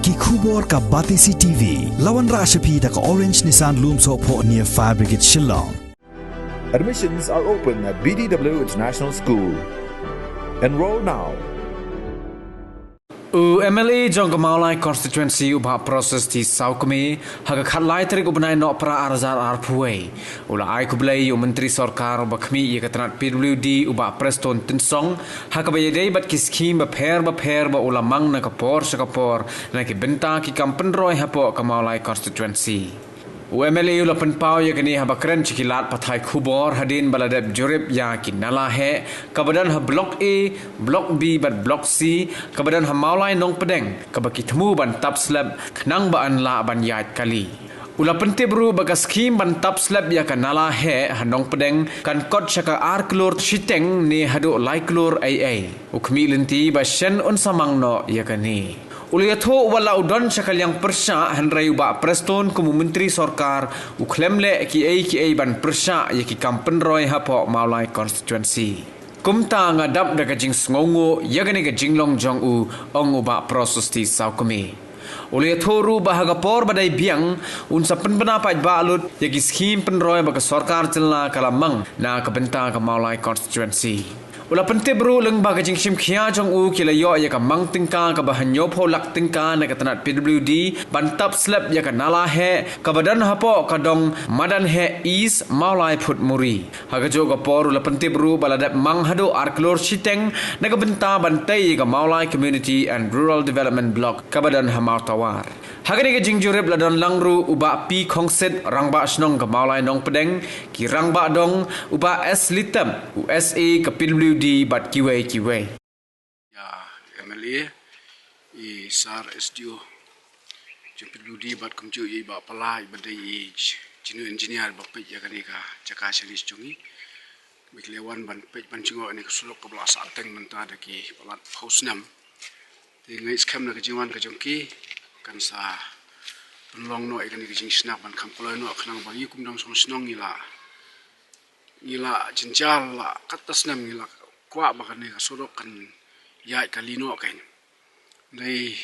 ki khubor ka Batisi TV lawan ra shapi da ka Orange Nissan Lumso pho near Fire Brigade Shillong. Admissions are open at BDW International School. Enroll now. MLA Jongamaulai constituency ubah proses di Saukme haga khatlai tarik ubnai no pra arzar arpuai ula ai kublai yo menteri sarkar bakmi ye katrat PWD ubah preston tinsong haga bayadai bat ki scheme ba pher ba ula mang na kapor sakapor na ki benta ki kampen roi hapo Kamaulai constituency UMLA ula penpau ya kini haba keren cikilat pathai khubor hadin baladab jurib ya kinala he kabadan ha blok A blok B bat blok C kabadan ha maulai nong pedeng kabaki temu ban tap slab khnang ba an la ban yat kali ula pente bru baga skim ban tap slab ya kanala he hanong pedeng kan kot chaka ar klor chiteng ni hadu lai klor AA ukmi lenti ba shen un samang no ya kani Uliatho wala udon sakal yang persa hanrai uba preston kumu menteri sarkar uklemle ki ai ban persa ye ki kampen roi hapo maulai constituency kumta ngadap daga jing sngongo yagane ga jinglong jong u ong uba proses ti saukme Uliatho ru bahaga por badai biang unsa penbena paj balut ye ki skim penroi baga sarkar celna kalamang na kabenta ka maulai constituency Ula pente bro leng baga jing sim khia jong u kila yo ya ka mang tingka ka bahanyo pho lak tingka na ka tanat PWD bantap slap ya ka nala he ka badan hapo ka dong madan he is maulai phut muri haga jo ka por ula pente bro baladat mang hado arklor chiteng na ka benta bantai ka maulai community and rural development block ka badan hamau tawar Hagani ke jingjurib ladon langru uba pi khongset rangba snong ka maulai nong pedeng ki rangba dong uba s litam USA ka PWD bat kiwai ya MLA I sar SDO PWD bat kumju I ba palai badai jinu engineer ba pe ya kani ka jaka selis jungi miklewan ban pe ban chingo ni sulok ka bla sa teng menta da ki palat hausnam ti ngai skam na ka jingwan ka jongki kan sa penlong no ikan ni jing snack ban kam koloi no khnang ba yi kum dang song snong ila jinjal la katas nam ila kwa ba kan ni ka sorok kan ya kalino kain dei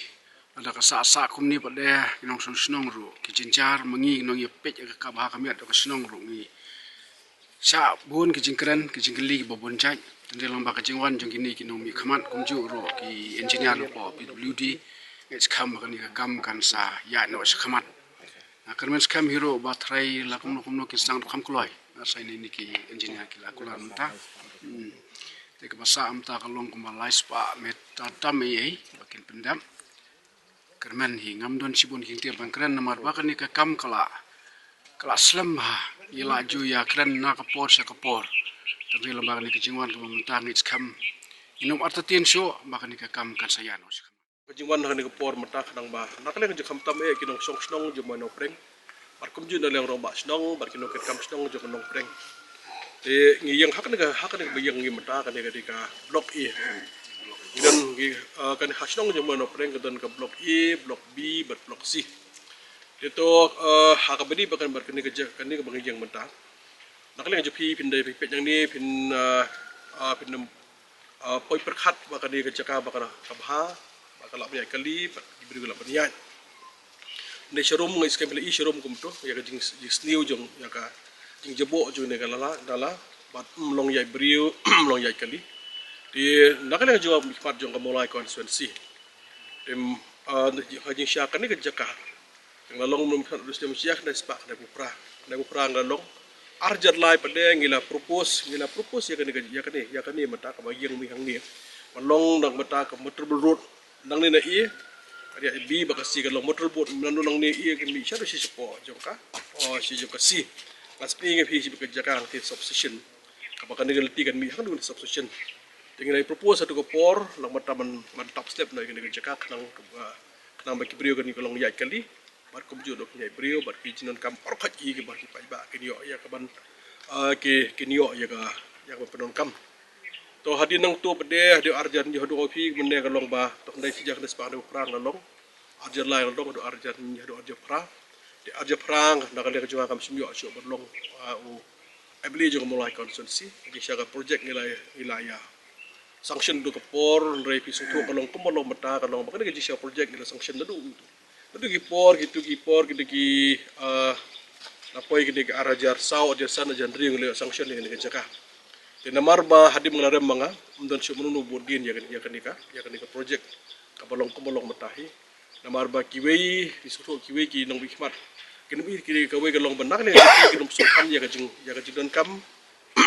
ada ka sa kum ni pa de nong song snong ru ki jinjar mangi nong ye pet ka ba ka met ka snong ru ni sa bun ki jingkran ki jingli ba bon chai tende long ba ka jingwan jong kini ki nong mi khamat kum ju ro ki engineer lo po PWD it's come kan sa ya no skhamat karmen skam hero batrai lakum no kisang kham kloi sai ni ki engineer ki la kulan ta te ka basa am ta kalong kuma laispa meta tam ei bakin pendam karmen hi ngam don sibun king te bangkran namar ba kan ni ka kam kala slam ha ila ju ya kran na ka por sa ka por te lo ba ni ki jingwan ko mentang it's come inom artatien sho ba kan ni ka kam kan sa ya no Kajingwan nak ni por mata kadang bah. Nak leh kajing tam kinong song snong jumai no preng. Barkum jun dalam romba snong, barkinong kam snong jumai no preng. Yang hak ni bayang ni mata kan ni ketika blok E. Dan kan hasnong jumai no preng kedan ke blok E, blok B, blok C. Itu hak beri bahkan barkini kerja kan ni kebangi yang mata. Nak leh kajing pindai yang ni pindam poi perkat bahkan ni kerja bahkan kabha. Kalau banyak kali diberi gula banyak.ในshowroom ngai skam beli showroom kumto ya ka jing snew jong ya ka jing jebo jong ne kala dala bat long yai brio long yai kali di nakala jong mikpat jong ka mulai constituency dem hajing syakan ni ka jaka yang lalong mum harus dem syak na spak na bupra ngalong arjat lai pade ngila propose ya kan ni mata ka bagiang mi hang ni malong nang mata ka motor road nang ni na dia B bakasi kalau motor boat menandu nang ni ia kami siapa si support jongka si jongka si pas pingi pi si bekerja kan ti substation kapakan ni galti kan mi hang dun substation dengan propose satu kopor lang mataman top step na kini kerja kan nang bagi brio kan ni kalau ngai kali bar kumju dok ngai brio bar ki jinon kam orkhat i ke bar ki pai ba kini yo ya kaban ke kini yo ya ka ya penon kam to hadin nang tu pede hadi arjan di hadu opi menne kalong ba to ndai sijak des pa do prang lalong arjan lai lalong do arjan ni hadu arjan pra di arjan prang nak le kejua kam simyo syo berlong u abli jo mulai consultancy di syaga project nilai wilayah sanction do kapor rei pi sutu kalong kumolong mata kalong bakal ke jisya project gila sanction ladu ki por gitu ki napoi ke arajar sau dia sana jandri ngile sanction ngile jaka te namar ba hadim ngalarem manga umdan syu menunu bodin ya kan nika project kabalong kumolong matahi namar ba kiwei di sutu kiwei ki nong bikmat kini ki kawei kalong benak ni ki nong sukan ya ka jing kam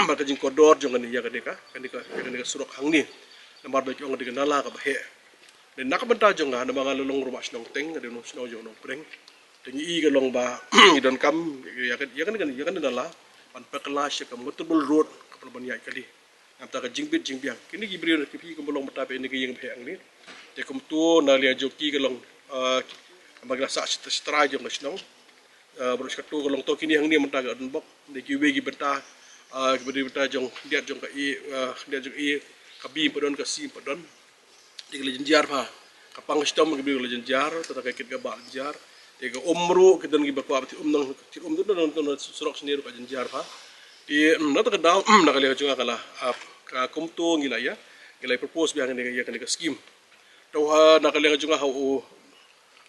maka jing kodor jongan ya kan nika surok hang ni namar ba ki ong diga nala ka bahe dan nak benta jonga na mga lulong rumah sinong teng ada nong sino jong nong preng tengi i kalong ba idon kam ya kan nala pan pekelas ka mutubul road kapal ban ya kali namta ka jingbit jingbiang kini ki brio ki kumbolong mata pe ni ki yang phang ni te kum tu na lia joki kalong magla sa stra jong sinong berus katu kalong to kini hang ni menta ka bok ni ki we ki benta kiberi benta jong dia jong ka i kabi padon ka si padon dikele jenjar pa kapang stom kiberi le jenjar tata ka kit ka ba jenjar te ka umru kidan ki bakwa ti nang ti tu non surok sendiri ka jenjar pa di nata ka daw na kali ka kala ka kumto ngilaya ngilay propose biang ni ka scheme to na kali ka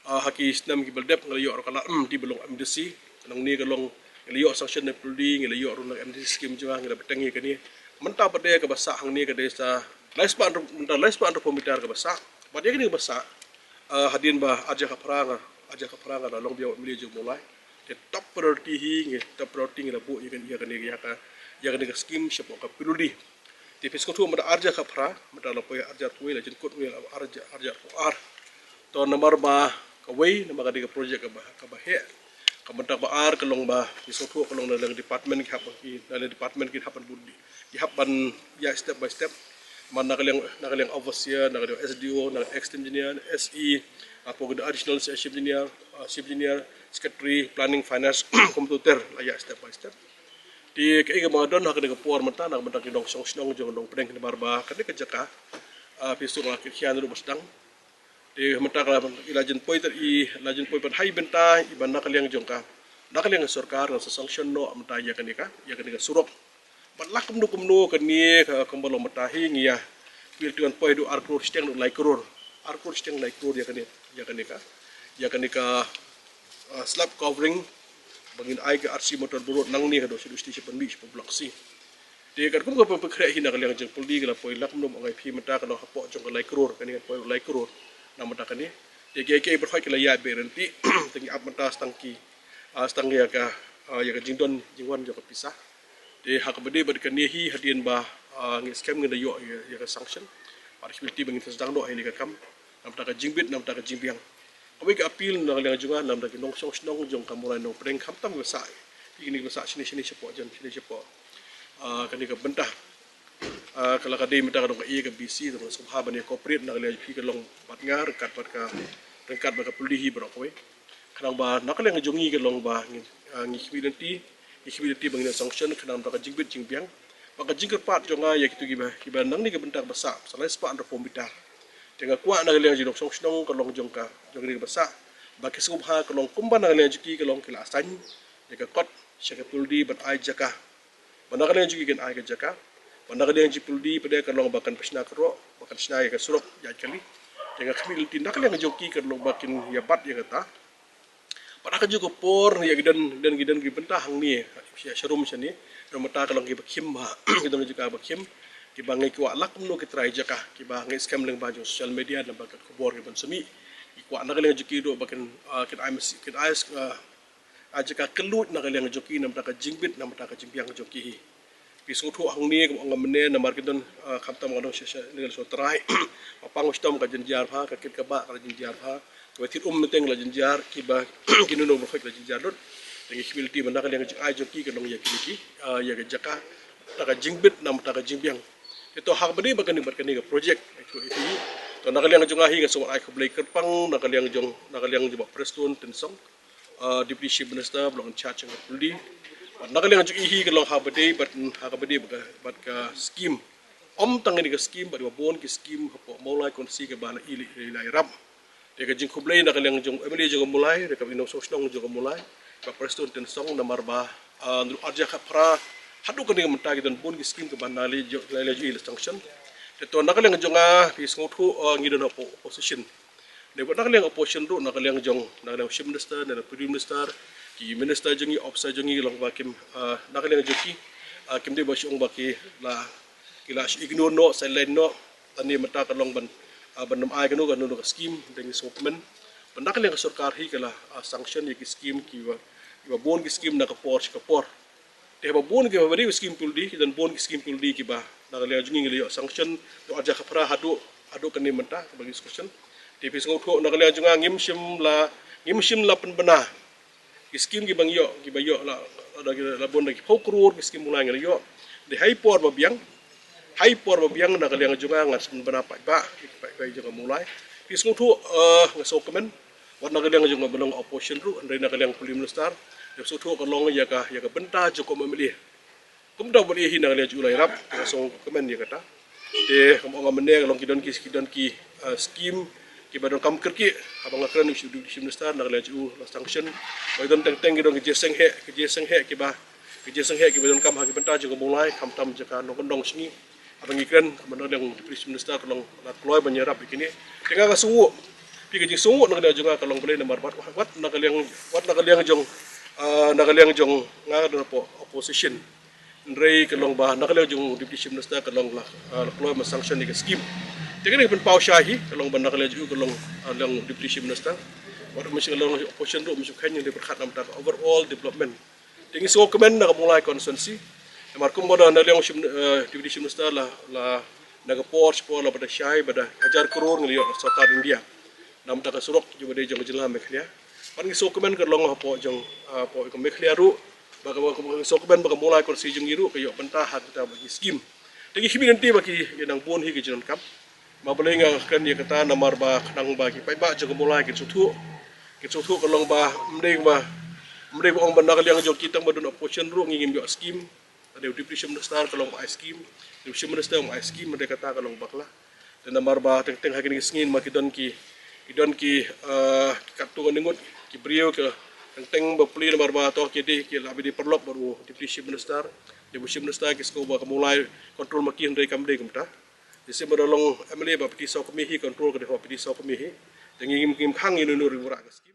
ha haki snam ki baldep ngalayo kala di belong MDC nang ni kalong ngalayo sanction na puldi ngalayo ro nang MDC scheme juga ngila betangi kani menta pade ka basa hang ni ka desa laispa under pomitar ka basa pade kani basa hadin ba aja ka pranga na long biaw mili jug mulai te top priority hi top priority ngila bu ya ka scheme siapa ka puldi te fisko tu mata arja ka pra mata lopo arja tuwe la jin kot ngila arja ar to nomor ba kawai nama ka project ka bahe kamantak ba ar kalong ba isotu kalong na lang department ki hapan budi ki hapan ya step by step man nakalang overseer nakalang SDO nakalang ex engineer SE apo gud additional chief engineer secretary planning finance computer ya step by step di kaiga mga don hakane ka por mata nak mantak dong song jong dong pedeng na barba kane ka jaka pisuk la kian ru basdang di mentak ilajen poi lajen poi pan hai benta iban nakaliang jongka nakaliang sarkar sa sanction no amta ya kanika surok balak kumno kani kambalo matahi ngiya piltuan poi do arkur steng do like kror ya kanika slab covering bangin ai ka RC motor burut nang ni ka do station pan beach blok si di kan kum ka pekre hina kaliang jeng puldi kala poi lak no ngai phi mata ka no hapo jong like kror kani poi like kror nama tak ni, dia berhak kala ya berhenti, tinggi up mata stangki ya ka jingdon jingwan juga pisah. Dia hak berde berkani hi hadian bah scam ngenda yo ya ka sanction, parisibility bangin sedang do ini ka kam, nama tak jingbit nama tak jingbiang. Awi ka appeal na kala juga nama tak nong song jong kamulai nong pedeng kam tam besar, ini besar sini siapa kani ka bentah. Kalau kadai minta kadang ka ka BC tu subhaban ya corporate nak lagi pi kalong patngar kat baka pulihi berokwe kadang ba nak lagi jongi kalong ba ngi bangina sanction kadang baka jingbit jingbiang baka jingker pat jonga ya kitu giba nang ni ka bentak basa salai spa under pomitar tengah kuat nak lagi jong sanction kalong jongka jongri basa baka subha kalong kumba nak lagi ki kalong kila asan ya ka kot syaka puldi ban ai jaka mana lagi jugi kan ai ka jaka Pandang yang jipuldi pada kalong bakan pesna kerok, bakan pesna yang surok ya kali. Jangan kami tindak yang joki kalong bakin ya bat ya kata. Pada kerja kopor ya gidan gibentah hang ni ya sharum sini. Ramata kalong gibak him ha. Kita juga bak him. Kibangai kuat lak menu kita jaka. Kibangai scam leng baju sosial media dan bakat kopor giban semi. Kuat nak yang joki do bakan kita jaka kelut nak yang joki nam tak jingbit nam tak jimpiang joki. Pisung tu hang ni ang mene na marketon khamtam ngadong legal so try mapang ustom ka jenjar pha ka kit ka ba ka jenjar pha ko tit meteng la jenjar ki ba kinuno mo fek la jenjar dot tengi humility man ka yang ai joki ka dong ya ki ya ka jaka ta ka jingbit nam ta ka jingbiang ito hak bani ba kani ka project itu to nakaliang jong ahi ka so ai ko blay kerpang nakaliang jong preston tensong deputy chief minister blong charge ng puldi nakaliang jong ihi kalong habade bat ka scheme tangani ka scheme bat bon ki scheme hapo mulai konsi ka bana ili ram de ka jing kublay nakaliang jong emily jong mulai de ka inong sosnong jong mulai ka preston tensong na marba arja ka pra hadu ka ni mentagi don bon ki scheme ka bana li jo ili sanction Itu nak kalian jonga di sengutu ngidon opposition. Dekat nak kalian opposition tu nak kalian jong nak kalian chief minister, nak prime minister, ki minister jongi, officer jongi long bakim nak kalian joki kim dia basyong baki lah kila ignore no silent no tani mata kalong ban ban ai kanu kanu ka scheme dengan supplement pendak kalian sarkar hi kala sanction ye ki scheme ki wa bon ki scheme na ka por te ba bon ki ba scheme puldi dan bon ki scheme puldi ki ba nak kalian jongi ngi sanction to aja ka pra hadu kan ni mata bagi discussion te pis ngau nak kalian jonga ngim sim la pen bena ki scheme ki bang yo ki ba yo la bon ki pokrur ki scheme mulai ngi yo de hai por ba biang nak kalian jonga ngas bena pa ba jonga mulai pis ngau ngasok kemen wat nak kalian jonga belong opposition ru andai nak kalian prime minister de so thu ka long ya ka benta joko memilih kum dah boleh hina kalian julai rap ngasok kemen dia kata de kam orang mene long kidon ki scheme ki badon kam kerki abang akran ni sudu minister nak kalian ju la sanction bai don teng kidon ki jeseng he ki badon kam ha ki benta joko mulai kam tam jaka no kondong singi abang ikran mandang yang prime minister kalong la kloy banyarap ikini tengah ka suwo pi ka suwo nak kalian juga kalong boleh nomor wat nak kalian jong nga po opposition ndrei kalong ba nak kalian jong deputy minister kalong la kloy ma sanction ni scheme tengah pen pau syahi kalong ban nak kalian juga kalong lang deputy minister wat mesti kalong opposition ru mesti kan yang diberkat nam ta overall development tinggi so kemen nak mulai konsensi markum boda nak kalian deputy minister la nak por la pada syai pada hajar crore ngi sarkar India nam ta ka surok juga de jong jelah mekhlia pan ngi so kemen kalong po jong po ko mekhlia ru baga so kemen baga mulai kursi jong iru kayo pentah kita bagi scheme tinggi hibi nanti bagi yang bon hi ke jon kam ma boleh kan dia kata namar ba nang bagi pai ba jong mulai ke sutu kalong ba mdeng ong bandar yang jong kita badun opposition ru ngingim yo scheme ada deputy minister kalong ba scheme deputy minister ong scheme mereka kata kalong baklah dan namar ba teng hakin ngin makidon ki katu ngingut ki brio ke teng bapli namar ba to ki labi di perlok baru deputy minister ki sko ba mulai kontrol makin dari kamde kumta dise badolong emle ba piti so kemihi kontrol ke ho piti so kemihi dengan ngim khang ini nur murah scheme